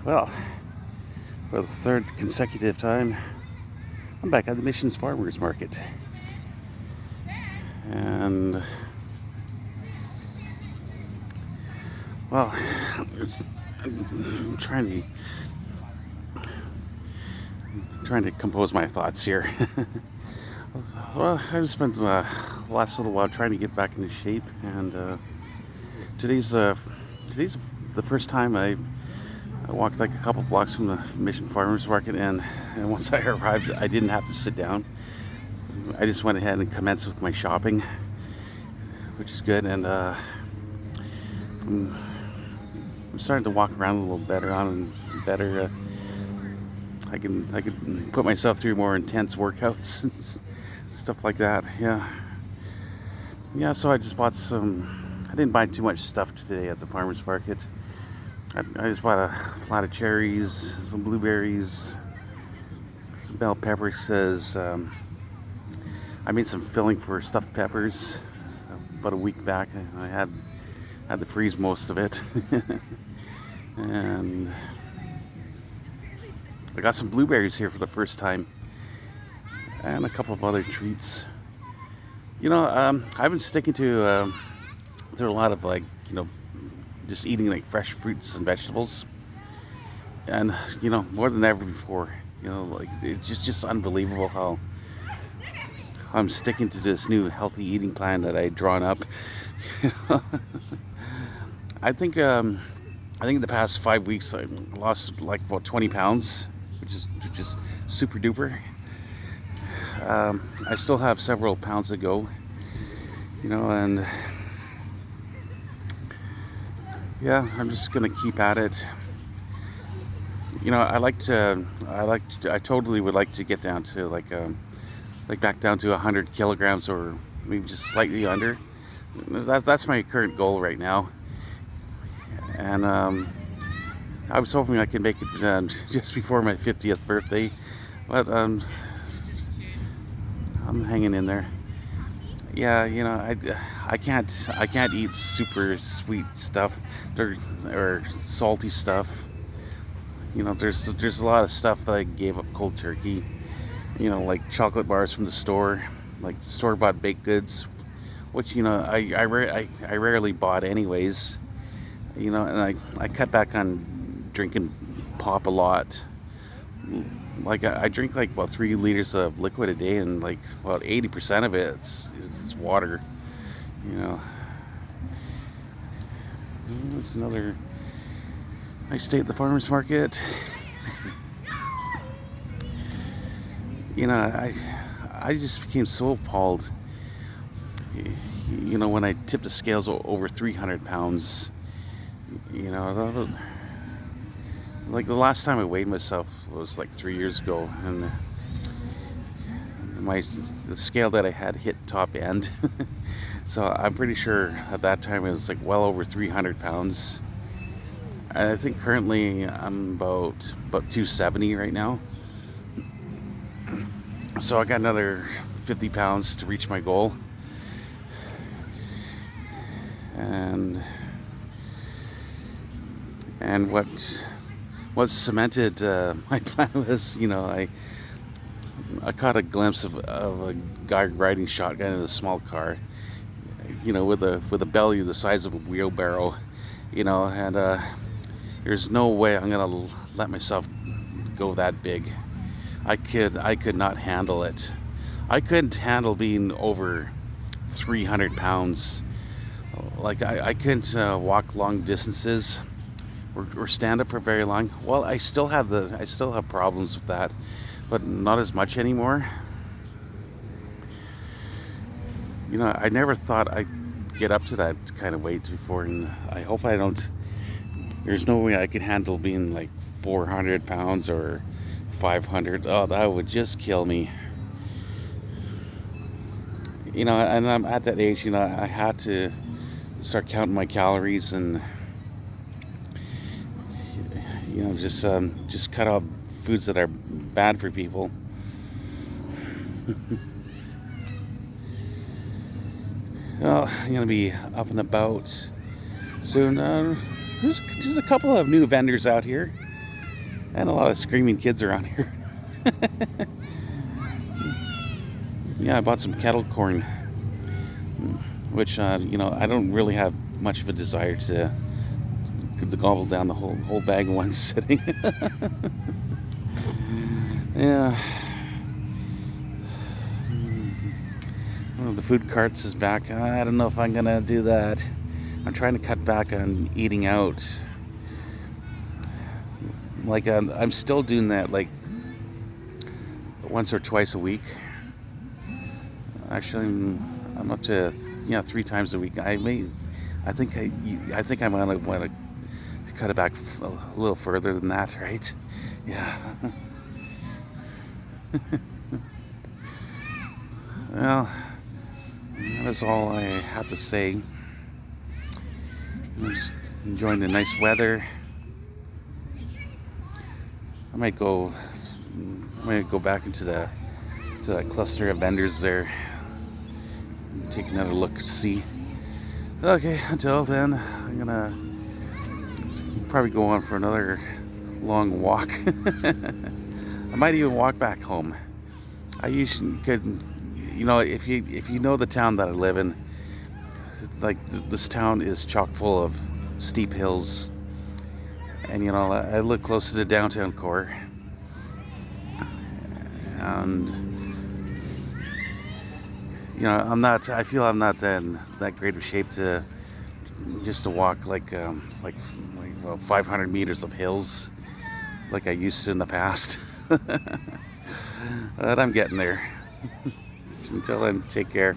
Well, for the third consecutive time, I'm back at the Missions Farmers Market. And, well, I'm trying to compose my thoughts here. Well, I've spent the last little while trying to get back into shape, and today's the first time I walked like a couple blocks from the Mission Farmers Market, and once I arrived, I didn't have to sit down. I just went ahead and commenced with my shopping, which is good, and I'm starting to walk around a little better. I can put myself through more intense workouts and stuff like that. Yeah. So I just bought some. I didn't buy too much stuff today at the farmers market. I just bought a flat of cherries, some blueberries, some bell peppers. I made some filling for stuffed peppers about a week back. I had to freeze most of it, and I got some blueberries here for the first time, and a couple of other treats. I've been sticking to a lot of just eating like fresh fruits and vegetables, and more than ever before. It's just unbelievable how I'm sticking to this new healthy eating plan that I'd drawn up. I think in the past 5 weeks I lost like about 20 pounds, which is super duper. I still have several pounds to go, and yeah, I'm just gonna keep at it. I totally would like to get down to back down to 100 kilograms, or maybe just slightly under. That's my current goal right now, and I was hoping I could make it just before my 50th birthday, but I'm hanging in there. Yeah, I can't eat super sweet stuff or salty stuff. There's a lot of stuff that I gave up cold turkey. Like chocolate bars from the store, like store-bought baked goods, which I rarely bought anyways. And I cut back on drinking pop a lot. Like I drink like about 3 liters of liquid a day, and like about 80% of it's water. It's another nice day at the farmers market. I just became so appalled. When I tipped the scales over 300 pounds. Like the last time I weighed myself was like 3 years ago, and the scale that I had hit top end. So I'm pretty sure at that time it was like well over 300 pounds. And I think currently I'm about 270 right now. So I got another 50 pounds to reach my goal. And what cemented my plan was, I caught a glimpse of a guy riding shotgun in a small car, with a belly the size of a wheelbarrow, and there's no way I'm gonna let myself go that big. I could not handle it. I couldn't handle being over 300 pounds. Like I couldn't walk long distances or stand up for very long. Well, I still have problems with that, but not as much anymore. I never thought I'd get up to that kind of weight before, and I hope I don't. There's no way I could handle being like 400 pounds or 500. Oh, that would just kill me. And I'm at that age, I had to start counting my calories and just cut out foods that are bad for people. Well, I'm gonna be up and about soon. There's a couple of new vendors out here. And a lot of screaming kids around here. Yeah, I bought some kettle corn, which I don't really have much of a desire to gobble down the whole bag in one sitting. Yeah. The food carts is back. I don't know if I'm gonna do that. I'm trying to cut back on eating out. Like I'm still doing that like once or twice a week. Actually, I'm up to 3 times a week. I think I'm gonna want to cut it back a little further than that, right? Yeah. Well, that is all I have to say. I'm just enjoying the nice weather. I might go back into that cluster of vendors there. Take another look to see. Okay, until then, I'm gonna probably go on for another long walk. I might even walk back home. I usually could, if you know the town that I live in, like this town is chock full of steep hills, and I live close to the downtown core, and I feel I'm not in that great of shape to walk like 500 meters of hills like I used to in the past. But I'm getting there. Until then, take care.